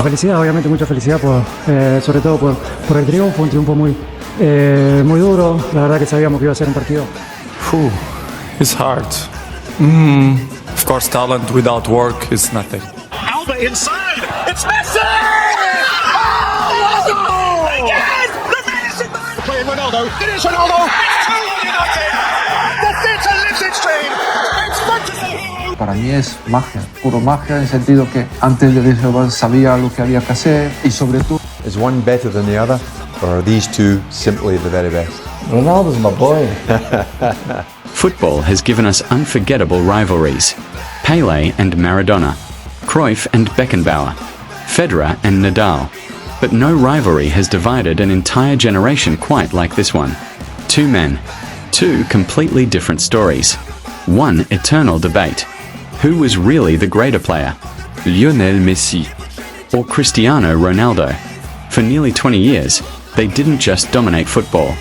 Felicidad, obviamente mucha felicidad, sobre todo por el triunfo, un triunfo muy duro. La verdad que sabíamos que iba a ser un partido. It's hard. Of course, talent without work is nothing. Alba inside. It's Messi! Oh! Again! The Messi man! Playing Ronaldo. It is Ronaldo. It's 2-1 United. The theatre lives its dream. It's fantasy. Para mí es magia, puro magia, en el sentido que antes de eso sabía lo que había que hacer y sobre todo... Is one better than the other, or are these two simply the very best? Ronaldo's my boy. Football has given us unforgettable rivalries. Pelé and Maradona, Cruyff and Beckenbauer, Federer and Nadal. But no rivalry has divided an entire generation quite like this one. Two men, two completely different stories. One eternal debate. Who was really the greater player? Lionel Messi or Cristiano Ronaldo? For nearly 20 years, they didn't just dominate football.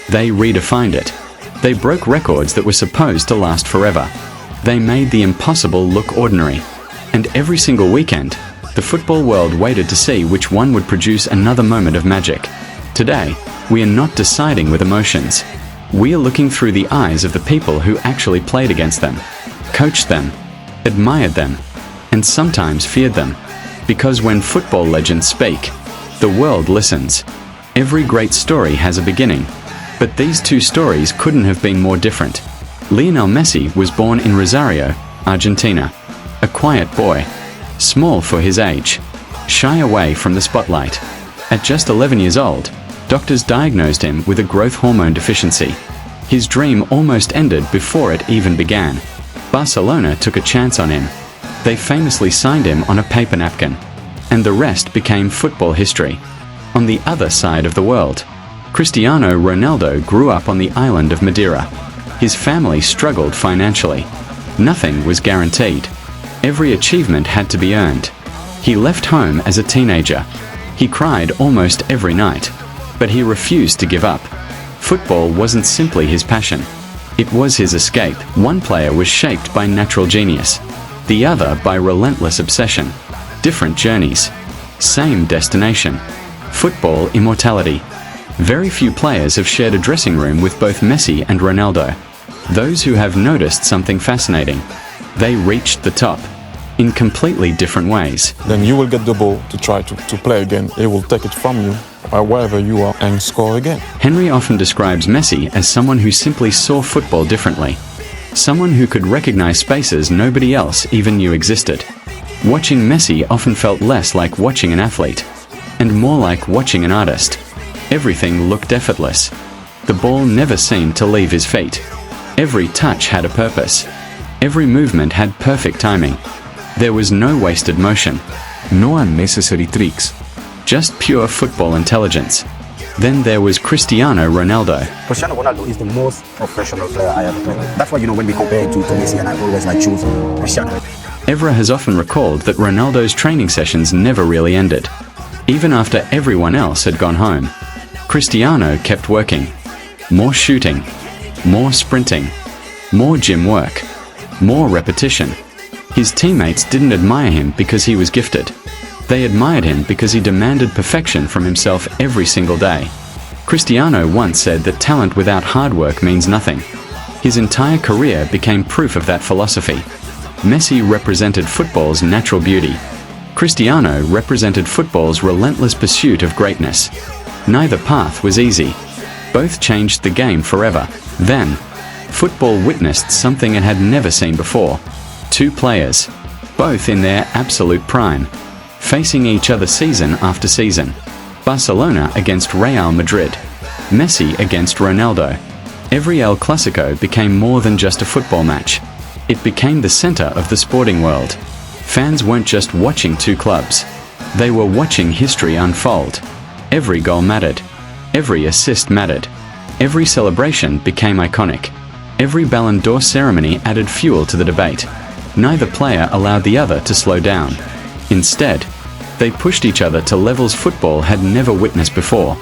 They redefined it. They broke records that were supposed to last forever. They made the impossible look ordinary. And every single weekend, the football world waited to see which one would produce another moment of magic. Today, we are not deciding with emotions. We are looking through the eyes of the people who actually played against them, coached them, admired them, and sometimes feared them. Because when football legends speak, the world listens. Every great story has a beginning. But these two stories couldn't have been more different. Lionel Messi was born in Rosario, Argentina. A quiet boy, small for his age, shy away from the spotlight. At just 11 years old, doctors diagnosed him with a growth hormone deficiency. His dream almost ended before it even began. Barcelona took a chance on him. They famously signed him on a paper napkin. And the rest became football history. On the other side of the world, Cristiano Ronaldo grew up on the island of Madeira. His family struggled financially. Nothing was guaranteed. Every achievement had to be earned. He left home as a teenager. He cried almost every night. But he refused to give up. Football wasn't simply his passion. It was his escape. One player was shaped by natural genius. The other by relentless obsession. Different journeys. Same destination. Football immortality. Very few players have shared a dressing room with both Messi and Ronaldo. Those who have noticed something fascinating. They reached the top. In completely different ways. Then you will get the ball to try to play again. He will take it from you, wherever you are, and score again. Henry often describes Messi as someone who simply saw football differently. Someone who could recognize spaces nobody else even knew existed. Watching Messi often felt less like watching an athlete, and more like watching an artist. Everything looked effortless. The ball never seemed to leave his feet. Every touch had a purpose. Every movement had perfect timing. There was no wasted motion. No unnecessary tricks. Just pure football intelligence. Then there was Cristiano Ronaldo. Cristiano Ronaldo is the most professional player I ever played. That's why, when we compare to Messi, and I always choose Cristiano. Evra has often recalled that Ronaldo's training sessions never really ended. Even after everyone else had gone home, Cristiano kept working. More shooting, more sprinting, more gym work, more repetition. His teammates didn't admire him because he was gifted. They admired him because he demanded perfection from himself every single day. Cristiano once said that talent without hard work means nothing. His entire career became proof of that philosophy. Messi represented football's natural beauty. Cristiano represented football's relentless pursuit of greatness. Neither path was easy. Both changed the game forever. Then, football witnessed something it had never seen before. Two players, both in their absolute prime, facing each other season after season. Barcelona against Real Madrid. Messi against Ronaldo. Every El Clasico became more than just a football match. It became the center of the sporting world. Fans weren't just watching two clubs. They were watching history unfold. Every goal mattered. Every assist mattered. Every celebration became iconic. Every Ballon d'Or ceremony added fuel to the debate. Neither player allowed the other to slow down. Instead, they pushed each other to levels football had never witnessed before.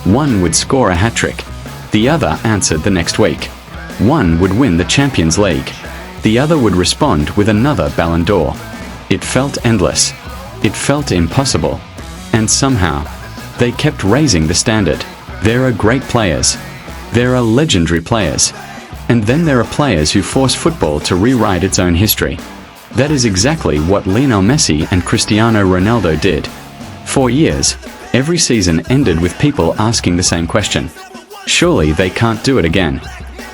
One would score a hat-trick. The other answered the next week. One would win the Champions League. The other would respond with another Ballon d'Or. It felt endless. It felt impossible. And somehow, they kept raising the standard. There are great players. There are legendary players. And then there are players who force football to rewrite its own history. That is exactly what Lionel Messi and Cristiano Ronaldo did. For years, every season ended with people asking the same question. Surely they can't do it again.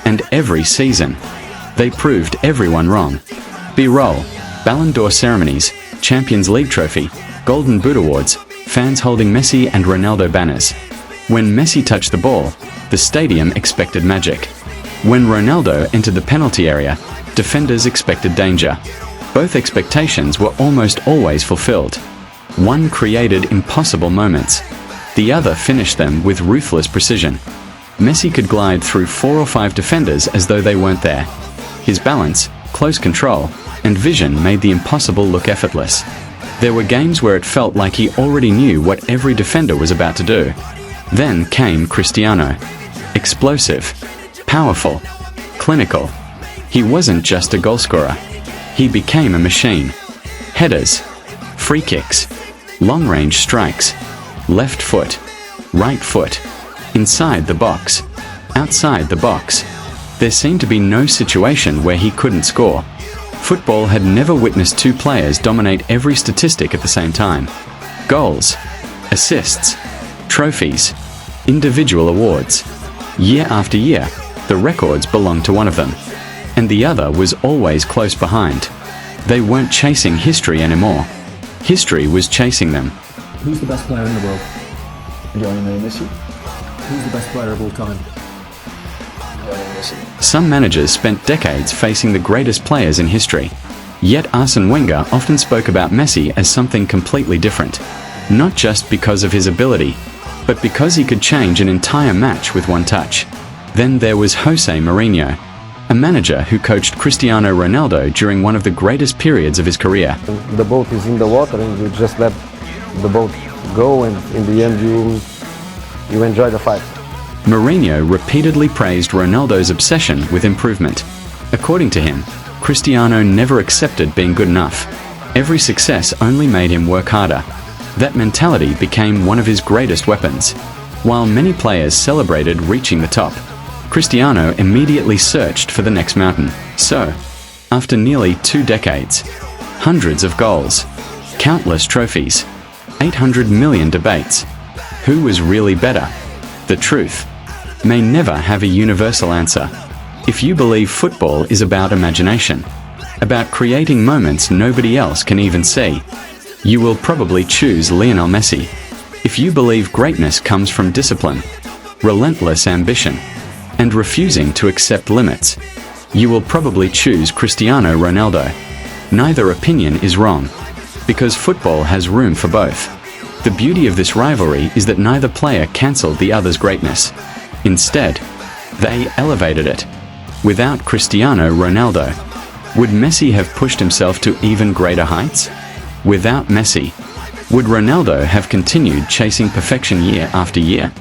And every season, they proved everyone wrong. B-roll, Ballon d'Or ceremonies, Champions League trophy, Golden Boot awards, fans holding Messi and Ronaldo banners. When Messi touched the ball, the stadium expected magic. When Ronaldo entered the penalty area, defenders expected danger. Both expectations were almost always fulfilled. One created impossible moments. The other finished them with ruthless precision. Messi could glide through 4 or 5 defenders as though they weren't there. His balance, close control, and vision made the impossible look effortless. There were games where it felt like he already knew what every defender was about to do. Then came Cristiano. Explosive, powerful, clinical. He wasn't just a goalscorer. He became a machine. Headers, free kicks, long-range strikes, left foot, right foot, inside the box, outside the box. There seemed to be no situation where he couldn't score. Football had never witnessed 2 players dominate every statistic at the same time. Goals, assists, trophies, individual awards. Year after year, the records belonged to one of them, and the other was always close behind. They weren't chasing history anymore. History was chasing them. Who's the best player in the world? Lionel Messi. Who's the best player of all time? Some managers spent decades facing the greatest players in history. Yet Arsène Wenger often spoke about Messi as something completely different. Not just because of his ability, but because he could change an entire match with one touch. Then there was José Mourinho, a manager who coached Cristiano Ronaldo during one of the greatest periods of his career. The boat is in the water and you just let the boat go, and in the end you enjoy the fight. Mourinho repeatedly praised Ronaldo's obsession with improvement. According to him, Cristiano never accepted being good enough. Every success only made him work harder. That mentality became one of his greatest weapons. While many players celebrated reaching the top, Cristiano immediately searched for the next mountain. So, after nearly 2 decades, hundreds of goals, countless trophies, 800 million debates, who was really better? The truth may never have a universal answer. If you believe football is about imagination, about creating moments nobody else can even see, you will probably choose Lionel Messi. If you believe greatness comes from discipline, relentless ambition, and refusing to accept limits, you will probably choose Cristiano Ronaldo. Neither opinion is wrong, because football has room for both. The beauty of this rivalry is that neither player cancelled the other's greatness. Instead, they elevated it. Without Cristiano Ronaldo, would Messi have pushed himself to even greater heights? Without Messi, would Ronaldo have continued chasing perfection year after year?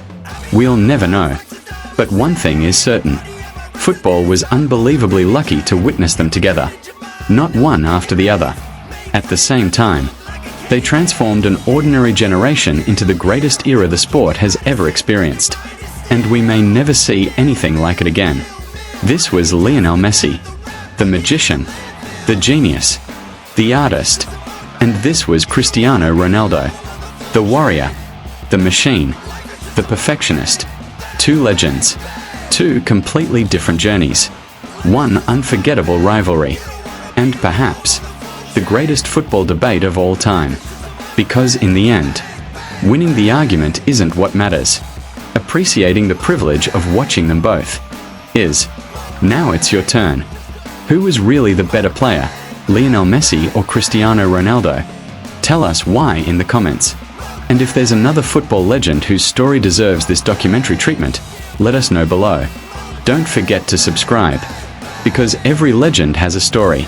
We'll never know. But one thing is certain. Football was unbelievably lucky to witness them together. Not one after the other. At the same time, they transformed an ordinary generation into the greatest era the sport has ever experienced. And we may never see anything like it again. This was Lionel Messi, the magician, the genius, the artist. And this was Cristiano Ronaldo, the warrior, the machine, the perfectionist. 2 legends, 2 completely different journeys, one unforgettable rivalry, and perhaps the greatest football debate of all time. Because in the end, winning the argument isn't what matters. Appreciating the privilege of watching them both is. Now it's your turn. Who was really the better player, Lionel Messi or Cristiano Ronaldo? Tell us why in the comments. And if there's another football legend whose story deserves this documentary treatment, let us know below. Don't forget to subscribe, because every legend has a story.